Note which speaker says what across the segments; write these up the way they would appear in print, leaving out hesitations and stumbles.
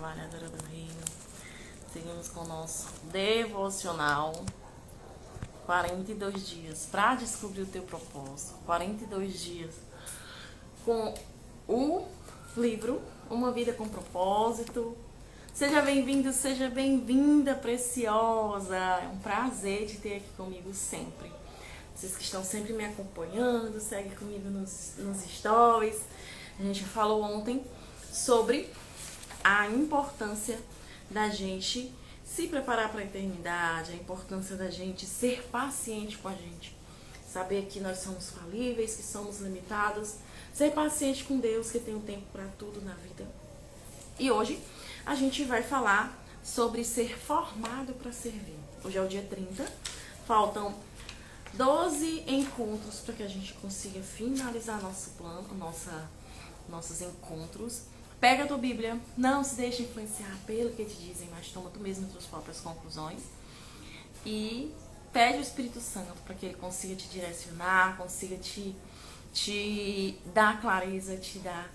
Speaker 1: trabalhadora do reino. Seguimos com o nosso devocional. 42 dias para descobrir o teu propósito. 42 dias com o livro Uma Vida com Propósito. Seja bem-vindo, seja bem-vinda, preciosa. É um prazer te ter aqui comigo sempre. Vocês que estão sempre me acompanhando, segue comigo nos stories. A gente falou ontem sobre a importância da gente se preparar para a eternidade, a importância da gente ser paciente com a gente. Saber que nós somos falíveis, que somos limitados. Ser paciente com Deus, que tem um tempo para tudo na vida. E hoje a gente vai falar sobre ser formado para servir. Hoje é o dia 30, faltam 12 encontros para que a gente consiga finalizar nosso plano, nossos encontros. Pega a tua Bíblia, não se deixe influenciar pelo que te dizem, mas toma tu mesmo as tuas próprias conclusões. E pede o Espírito Santo para que ele consiga te direcionar, consiga te dar clareza, te dar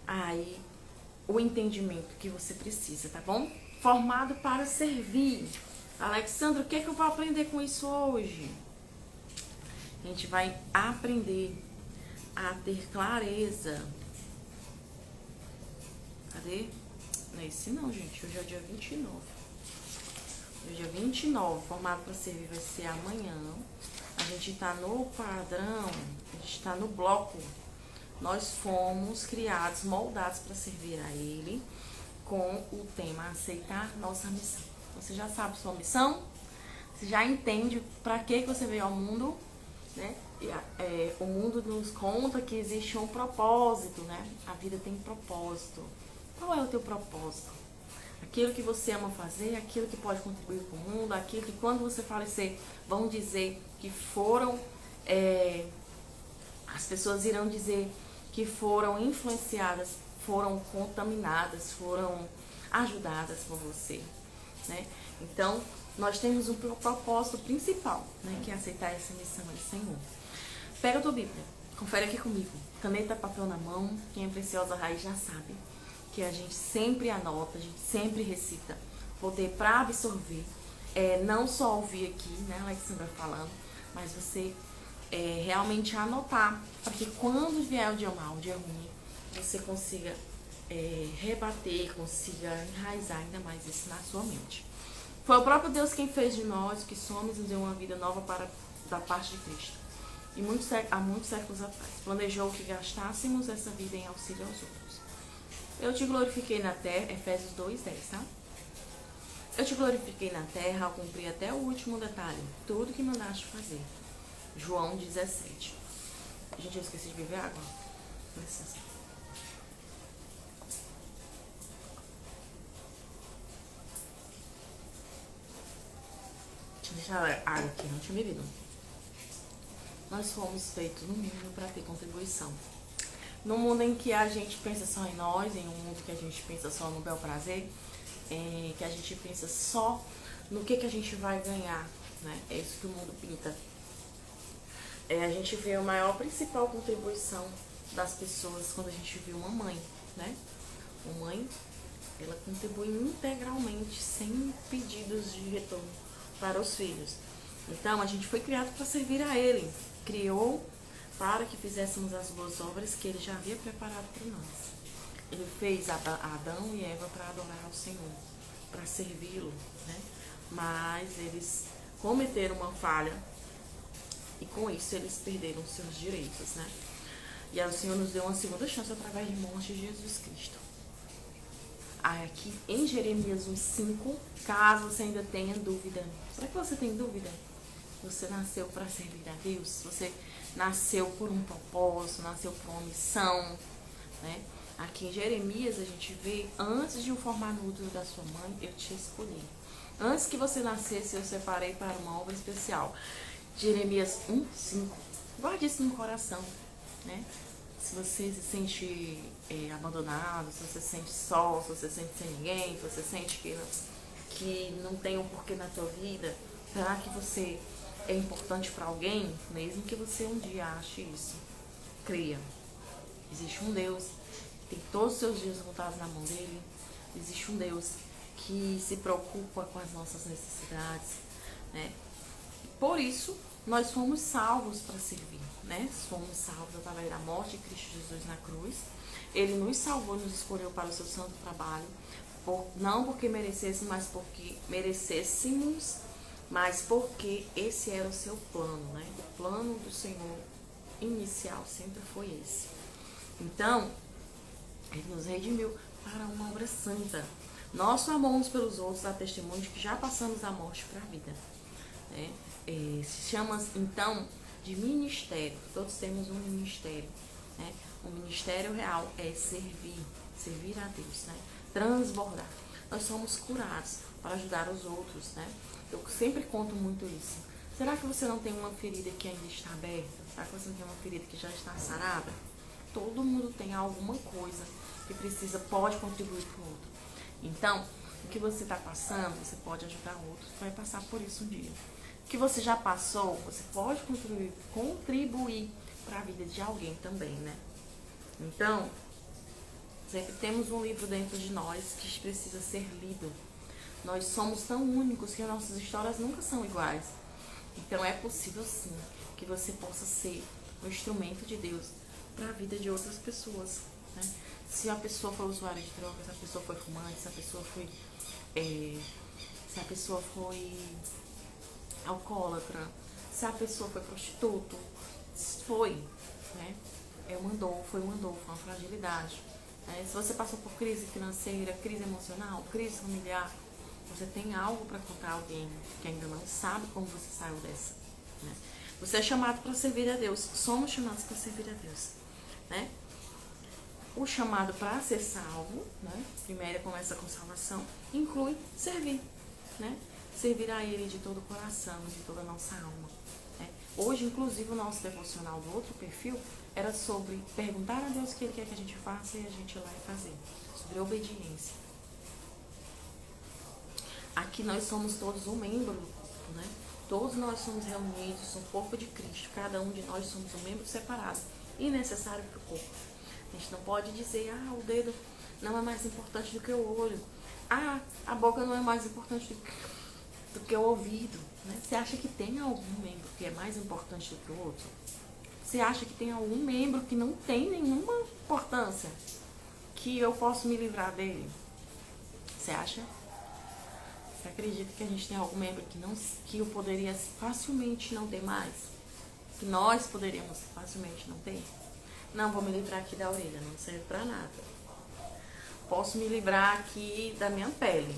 Speaker 1: aí o entendimento que você precisa, tá bom? Formado para servir. Alexandre, o que é que eu vou aprender com isso hoje? A gente vai aprender a ter clareza. Cadê? Não é esse não, gente. Hoje é o dia 29. Hoje é 29. Formado para servir vai ser amanhã. A gente tá no padrão, a gente tá no bloco. Nós fomos criados, moldados para servir a Ele com o tema aceitar nossa missão. Você já sabe sua missão? Você já entende para que você veio ao mundo? Né? O mundo nos conta que existe um propósito, né? A vida tem propósito. Qual é o teu propósito? Aquilo que você ama fazer, aquilo que pode contribuir para o mundo, aquilo que quando você falecer vão dizer que foram, as pessoas irão dizer que foram influenciadas, foram contaminadas, foram ajudadas por você, né? Então, nós temos um propósito principal, né? Que é aceitar essa missão aí, Senhor. Pega a tua Bíblia, confere aqui comigo, caneta, papel na mão, quem é Preciosa Raiz já sabe que a gente sempre anota, a gente sempre recita, poder para absorver, não só ouvir aqui, né, Alexandra falando, mas você realmente anotar, para que quando vier o dia mau, o dia ruim, você consiga rebater, consiga enraizar ainda mais isso na sua mente. Foi o próprio Deus quem fez de nós o que somos e nos deu uma vida nova da parte de Cristo. E há muitos séculos atrás, planejou que gastássemos essa vida em auxílio aos outros. Eu te glorifiquei na terra, Efésios 2:10, tá? Eu te glorifiquei na terra ao cumprir até o último detalhe, tudo que mandaste fazer. João 17. Gente, eu esqueci de beber água. Com licença. Deixa eu deixar a água aqui, não tinha bebido. Nós fomos feitos no mundo para ter contribuição. No mundo em que a gente pensa só em nós, em um mundo que a gente pensa só no bel prazer, que a gente pensa só no que a gente vai ganhar, né? É isso que o mundo pinta. A gente vê a maior principal contribuição das pessoas quando a gente vê uma mãe, né? Uma mãe, ela contribui integralmente, sem pedidos de retorno para os filhos. Então, a gente foi criado para servir a Ele. Criou para que fizéssemos as boas obras que Ele já havia preparado para nós. Ele fez Adão e Eva para adorar ao Senhor, para servi-lo, né? Mas eles cometeram uma falha e com isso eles perderam seus direitos, né? E aí o Senhor nos deu uma segunda chance através de morte de Jesus Cristo. Aqui em Jeremias 1:5, caso você ainda tenha dúvida. Será que você tem dúvida? Você nasceu para servir a Deus? Você nasceu por um propósito, nasceu por uma missão, né? Aqui em Jeremias a gente vê, antes de o formar no útero da sua mãe, eu te escolhi. Antes que você nascesse, eu separei para uma obra especial. Jeremias 1:5. Guarde isso no coração, né? Se você se sente abandonado, se você se sente só, se você se sente sem ninguém, se você sente que não tem um porquê na tua vida, será que você é importante para alguém? Mesmo que você um dia ache isso, creia. Existe um Deus que tem todos os seus dias contados na mão dele. Existe um Deus que se preocupa com as nossas necessidades, né? Por isso, nós fomos salvos para servir, né? Fomos salvos através da morte de Cristo Jesus na cruz. Ele nos salvou, nos escolheu para o seu santo trabalho, não porque merecêssemos, mas porque esse era o seu plano, né? O plano do Senhor inicial sempre foi esse. Então, ele nos redimiu para uma obra santa. Nosso amor uns pelos outros dá testemunho de que já passamos da morte para a vida, né? Se chama, então, de ministério. Todos temos um ministério, né? O ministério real é servir a Deus, né? Transbordar. Nós somos curados para ajudar os outros, né? Eu sempre conto muito isso. Será que você não tem uma ferida que ainda está aberta? Será que você não tem uma ferida que já está sarada? Todo mundo tem alguma coisa que pode contribuir para o outro. Então, o que você está passando, você pode ajudar outros, vai passar por isso um dia. O que você já passou, você pode contribuir para a vida de alguém também, né? Então, sempre temos um livro dentro de nós que precisa ser lido. Nós somos tão únicos que as nossas histórias nunca são iguais. Então, é possível sim que você possa ser um instrumento de Deus para a vida de outras pessoas, né? Se a pessoa foi usuária de drogas, se a pessoa foi fumante, se a pessoa foi alcoólatra, se a pessoa foi prostituto, né? Foi uma fragilidade. Se você passou por crise financeira, crise emocional, crise familiar, você tem algo para contar a alguém que ainda não sabe como você saiu dessa, né? Você é chamado para servir a Deus. Somos chamados para servir a Deus, né? O chamado para ser salvo, né? Primeiro começa com salvação, inclui servir, né? Servir a Ele de todo o coração, de toda a nossa alma, né? Hoje, inclusive, o nosso devocional do outro perfil era sobre perguntar a Deus o que Ele quer que a gente faça e a gente ir lá e fazer, sobre obediência. Aqui nós somos todos um membro, né? Todos nós somos reunidos no corpo de Cristo. Cada um de nós somos um membro separado e necessário para o corpo. A gente não pode dizer, o dedo não é mais importante do que o olho. A boca não é mais importante do que o ouvido, né? Você acha que tem algum membro que é mais importante do que o outro? Você acha que tem algum membro que não tem nenhuma importância, que eu posso me livrar dele? Você acha? Você acredita que a gente tem algum membro que eu poderia facilmente não ter mais? Que nós poderíamos facilmente não ter? Não, vou me livrar aqui da orelha, não serve pra nada. Posso me livrar aqui da minha pele.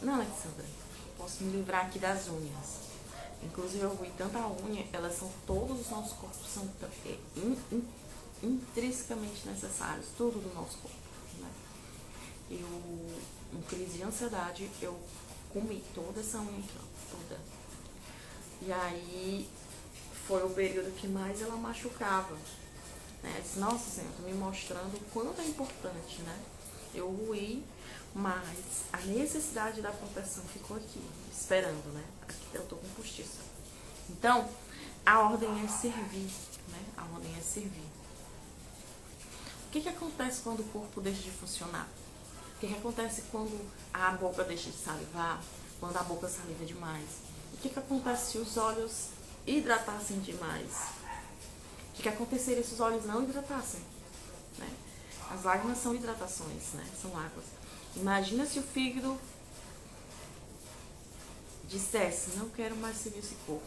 Speaker 1: Não, Alexandra, posso me livrar aqui das unhas. Inclusive, eu vi tanta unha, todos os nossos corpos são intrinsecamente necessários, tudo do nosso corpo, né? Em crise de ansiedade, eu comi toda essa unha aqui, ó, toda. E aí, foi o período que mais ela machucava, né? Eu disse, nossa Senhora, tô me mostrando o quanto é importante, né? Eu ruí, mas a necessidade da proteção ficou aqui, esperando, né? Aqui eu tô com postiça. Então, a ordem é servir, né? A ordem é servir. O que acontece quando o corpo deixa de funcionar? O que acontece quando a boca deixa de salivar? Quando a boca saliva demais? O que acontece se os olhos hidratassem demais? O que aconteceria se os olhos não hidratassem, né? As lágrimas são hidratações, né? São águas. Imagina se o fígado dissesse, não quero mais servir esse corpo.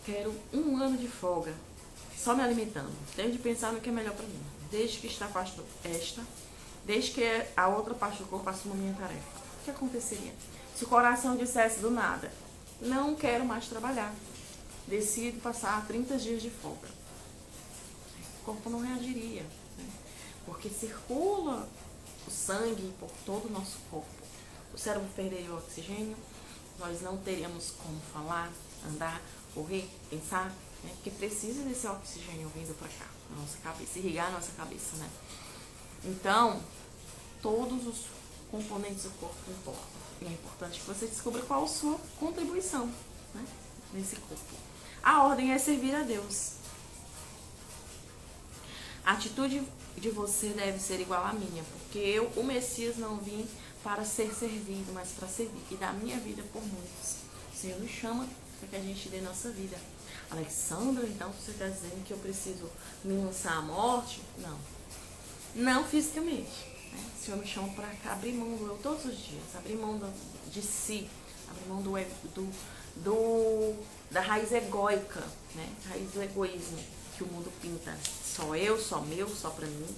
Speaker 1: Quero 1 ano de folga, só me alimentando. Tenho de pensar no que é melhor para mim. Desde que desde que a outra parte do corpo assuma a minha tarefa. O que aconteceria? Se o coração dissesse do nada, não quero mais trabalhar. Decido passar 30 dias de folga. O corpo não reagiria, né? Porque circula o sangue por todo o nosso corpo. O cérebro perderia o oxigênio, nós não teríamos como falar, andar, correr, pensar, né? Porque precisa desse oxigênio vindo para cá, na nossa cabeça, irrigar a nossa cabeça, né? Então, todos os componentes do corpo importam. E é importante que você descubra qual a sua contribuição, né, nesse corpo. A ordem é servir a Deus. A atitude de você deve ser igual à minha, porque eu, o Messias, não vim para ser servido, mas para servir e dar minha vida por muitos. O Senhor nos chama para que a gente dê nossa vida. Alexandra, então você está dizendo que eu preciso me lançar à morte? Não. Não fisicamente. Né? O Senhor me chama para abrir mão do eu todos os dias, abrir mão de si, abrir mão da raiz egóica, né? Raiz do egoísmo que o mundo pinta. Só eu, só meu, só para mim.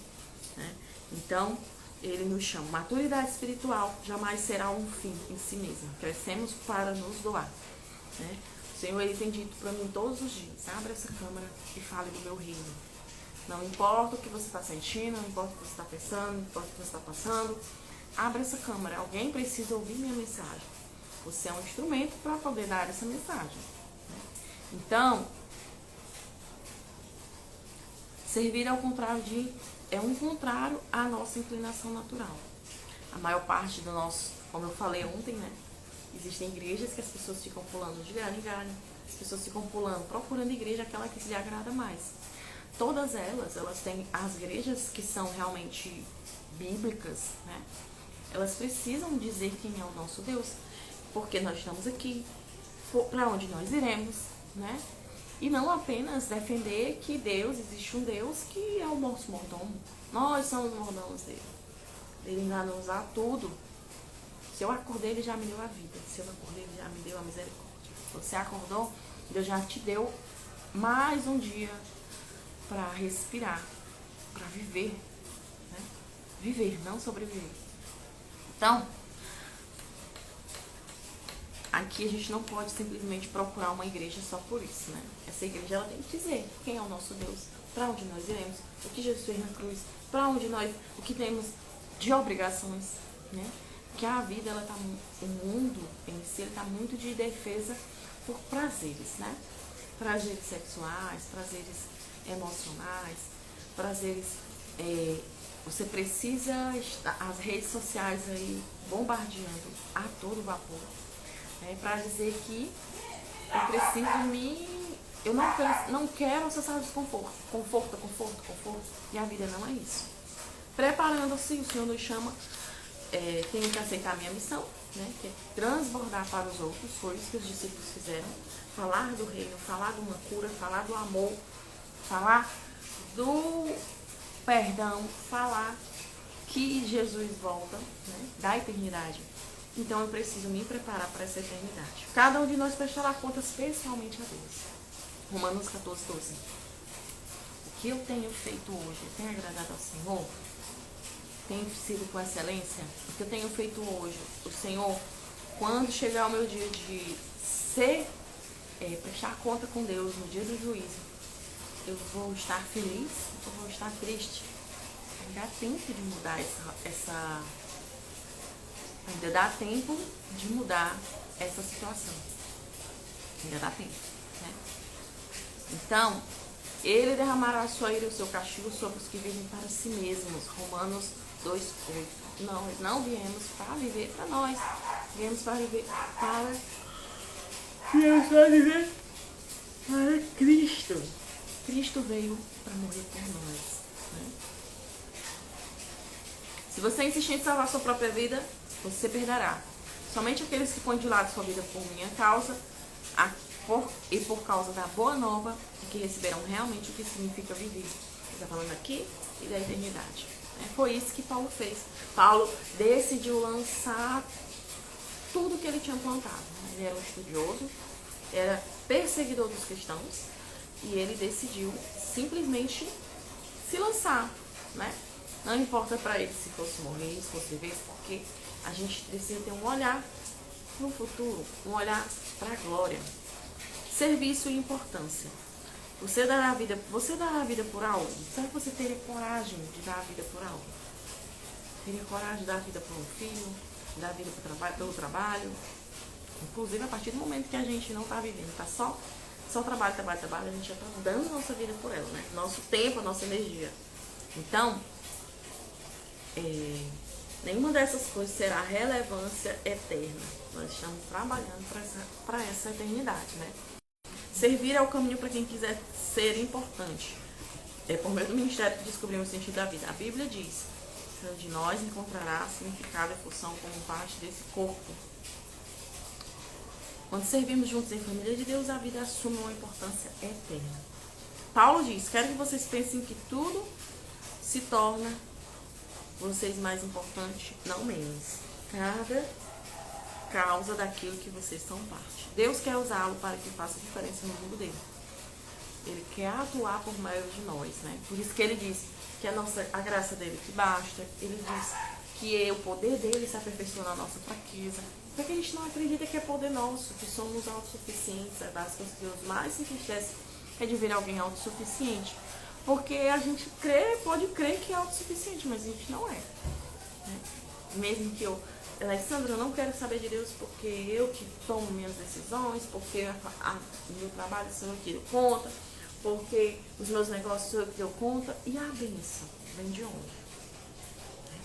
Speaker 1: Né? Então, ele nos chama. Maturidade espiritual jamais será um fim em si mesmo. Crescemos para nos doar. Né? O Senhor, ele tem dito para mim todos os dias: abra essa câmera e fale do meu reino. Não importa o que você está sentindo, não importa o que você está pensando, não importa o que você está passando. Abra essa câmera. Alguém precisa ouvir minha mensagem. Você é um instrumento para poder dar essa mensagem. Né? Então, servir ao contrário é um contrário à nossa inclinação natural. A maior parte do nosso, como eu falei ontem, né? Existem igrejas que as pessoas ficam pulando de galho em galho. As pessoas ficam pulando, procurando igreja aquela que lhe agrada mais. Todas elas têm as igrejas que são realmente bíblicas, né? Elas precisam dizer quem é o nosso Deus, porque nós estamos aqui, para onde nós iremos, né? E não apenas defender que Deus, existe um Deus que é o nosso mordomo. Nós somos mordomos dele. Ele ainda nos dá tudo. Se eu acordei, ele já me deu a vida. Se eu não acordei, ele já me deu a misericórdia. Você acordou, Deus já te deu mais um dia para respirar, para viver. Né? Viver, não sobreviver. Então, aqui a gente não pode simplesmente procurar uma igreja só por isso, né? Essa igreja, ela tem que dizer quem é o nosso Deus, para onde nós iremos, o que Jesus fez na cruz, para onde nós, o que temos de obrigações, né? Que a vida, ela tá, o mundo em si, ele tá muito de defesa por prazeres, né? Prazeres sexuais, prazeres emocionais, prazeres, você precisa estar, as redes sociais aí bombardeando a todo vapor, para dizer que eu preciso eu não quero acessar o desconforto, conforto, e a vida não é isso. Preparando-se, o Senhor nos chama, tenho que aceitar a minha missão, né, que é transbordar para os outros. Foi isso que os discípulos fizeram, falar do reino, falar de uma cura, falar do amor, falar do perdão, falar que Jesus volta, né, da eternidade. Então eu preciso me preparar para essa eternidade. Cada um de nós prestará contas pessoalmente a Deus. Romanos 14, 12. O que eu tenho feito hoje tem agradado ao Senhor? Tem sido com excelência? O que eu tenho feito hoje, o Senhor, quando chegar o meu dia de prestar conta com Deus no dia do juízo, eu vou estar feliz ou vou estar triste? Ainda dá tempo de mudar ainda dá tempo de mudar essa situação. Ainda dá tempo, né? Então, ele derramará a sua ira e o seu castigo sobre os que vivem para si mesmos. Romanos 2:8. Nós não viemos para viver para nós. Viemos para viver para Cristo. Cristo veio para morrer por nós, né? Se você insistir em salvar sua própria vida, você perderá. Somente aqueles que põem de lado sua vida por minha causa e por causa da boa nova é que receberão realmente o que significa viver. Ele está falando aqui e da eternidade. Foi isso que Paulo fez. Paulo decidiu lançar tudo que ele tinha plantado. Ele era um estudioso, era perseguidor dos cristãos e ele decidiu simplesmente se lançar, né? Não importa para ele se fosse morrer, se fosse viver, porque a gente precisa ter um olhar para o futuro, um olhar para a glória. Serviço e importância. Você dará a vida por algo? Será que você teria coragem de dar a vida por algo? Teria coragem de dar a vida por um filho? Dar a vida pelo trabalho? Inclusive, a partir do momento que a gente não está vivendo, está só trabalho, a gente já está dando nossa vida por ela, né? Nosso tempo, nossa energia. Então, nenhuma dessas coisas terá relevância eterna. Nós estamos trabalhando para essa eternidade, né? Servir é o caminho para quem quiser ser importante. É por meio do ministério que descobrimos o sentido da vida. A Bíblia diz: cada um de nós encontrará significado e função como parte desse corpo. Quando servimos juntos em família de Deus, a vida assume uma importância eterna. Paulo diz: quero que vocês pensem que tudo se torna vocês mais importantes, não menos. Cada causa daquilo que vocês são parte. Deus quer usá-lo para que faça diferença no mundo dele. Ele quer atuar por meio de nós, né? Por isso que ele diz que a graça dele que basta. Ele diz que o poder dele se aperfeiçoa na nossa fraqueza. Porque a gente não acredita que é poder nosso, que somos autossuficientes. É das coisas que Deus mais se entristece é de ver alguém autossuficiente. Porque a gente pode crer que é autossuficiente, mas a gente não é. Né? Mesmo que Alessandra, eu não quero saber de Deus porque eu que tomo minhas decisões, porque o meu trabalho sou eu que dou conta, porque os meus negócios sou eu que dou conta. E a bênção vem de onde?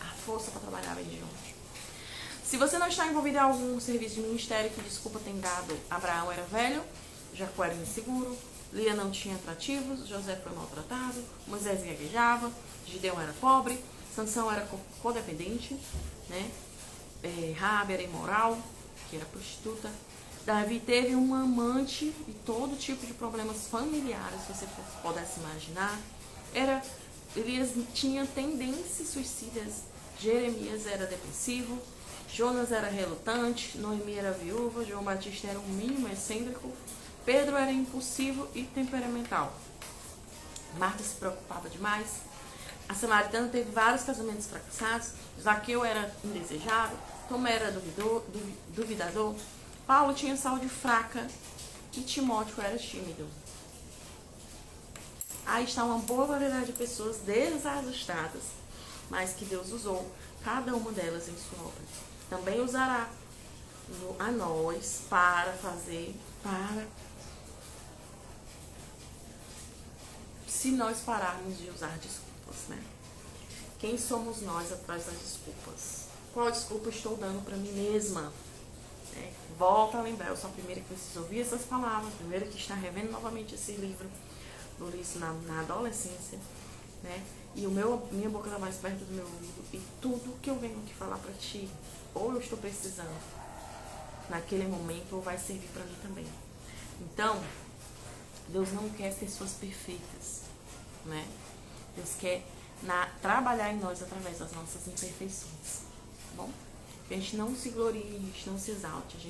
Speaker 1: A força para trabalhar vem de onde? Se você não está envolvido em algum serviço de ministério, que desculpa tem dado, Abraão era velho, Jacó era inseguro, Lia não tinha atrativos, José foi maltratado, Moisés gaguejava, Gideão era pobre, Sansão era codependente, né? Raabe era imoral, que era prostituta. Davi teve um amante e todo tipo de problemas familiares, se você pudesse imaginar. Elias tinha tendências suicidas. Jeremias era depressivo. Jonas era relutante. Noemi era viúva. João Batista era um mínimo excêntrico. Pedro era impulsivo e temperamental. Marta se preocupava demais. A samaritana teve vários casamentos fracassados. Zaqueu era indesejado. Tomé era duvidador. Paulo tinha saúde fraca. E Timóteo era tímido. Aí está uma boa variedade de pessoas desajustadas, mas que Deus usou cada uma delas em sua obra. Também usará a nós se nós pararmos de usar desculpas, né? Quem somos nós atrás das desculpas? Qual desculpa estou dando para mim mesma? Volta a lembrar, eu sou a primeira que precisa ouvir essas palavras, a primeira que está revendo novamente esse livro, eu li isso na adolescência, né? E minha boca está mais perto do meu ouvido, e tudo que eu venho aqui falar para ti, ou eu estou precisando naquele momento, ou vai servir para mim também. Então, Deus não quer pessoas perfeitas, né? Deus quer trabalhar em nós através das nossas imperfeições, tá bom? Que a gente não se glorie, a gente não se exalte, a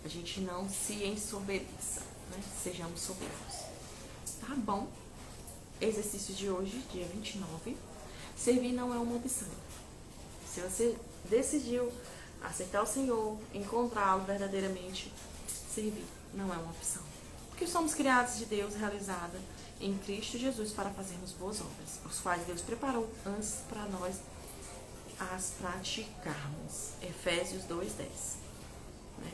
Speaker 1: gente não se ensoberbeça, né? Sejamos soberbos. Tá bom? Exercício de hoje, dia 29. Servir não é uma opção. Se você decidiu aceitar o Senhor, encontrá-lo verdadeiramente, servir não é uma opção. Porque somos criados de Deus, realizada em Cristo Jesus para fazermos boas obras, os quais Deus preparou antes para nós as praticarmos. Efésios 2:10. Né?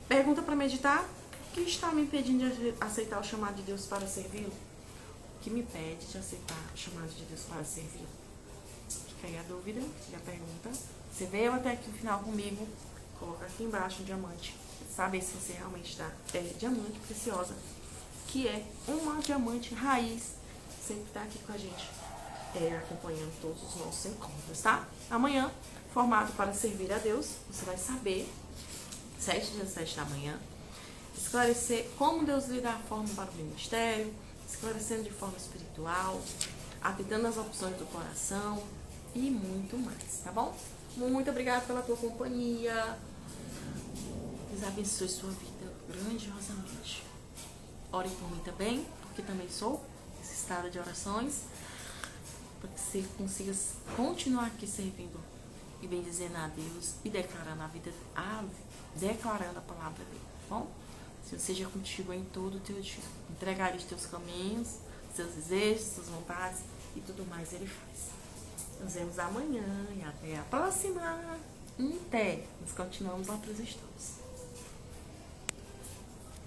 Speaker 1: Pergunta para meditar: o que está me impedindo de aceitar o chamado de Deus para servi-lo? O que me impede de aceitar o chamado de Deus para servi-lo? Fica aí a dúvida e a pergunta. Você veio até aqui no final comigo, coloca aqui embaixo um diamante. Saber se você realmente está diamante preciosa, que é uma diamante raiz, sempre está aqui com a gente, acompanhando todos os nossos encontros, tá? Amanhã, formado para servir a Deus, você vai saber, 7h17 da manhã, esclarecer como Deus lhe dá a forma para o ministério, esclarecendo de forma espiritual, atentando às opções do coração e muito mais, tá bom? Muito obrigada pela tua companhia. Deus abençoe sua vida grandiosamente. Ore por mim também, porque também sou esse estado de orações, para que você consiga continuar aqui servindo e bendizendo a Deus e declarando declarando a palavra dele, tá bom? Senhor seja contigo em todo o teu dia. Entregar os teus caminhos, seus desejos, suas vontades e tudo mais ele faz. Nos vemos amanhã e até a próxima. Até. Nós continuamos lá para os estudos.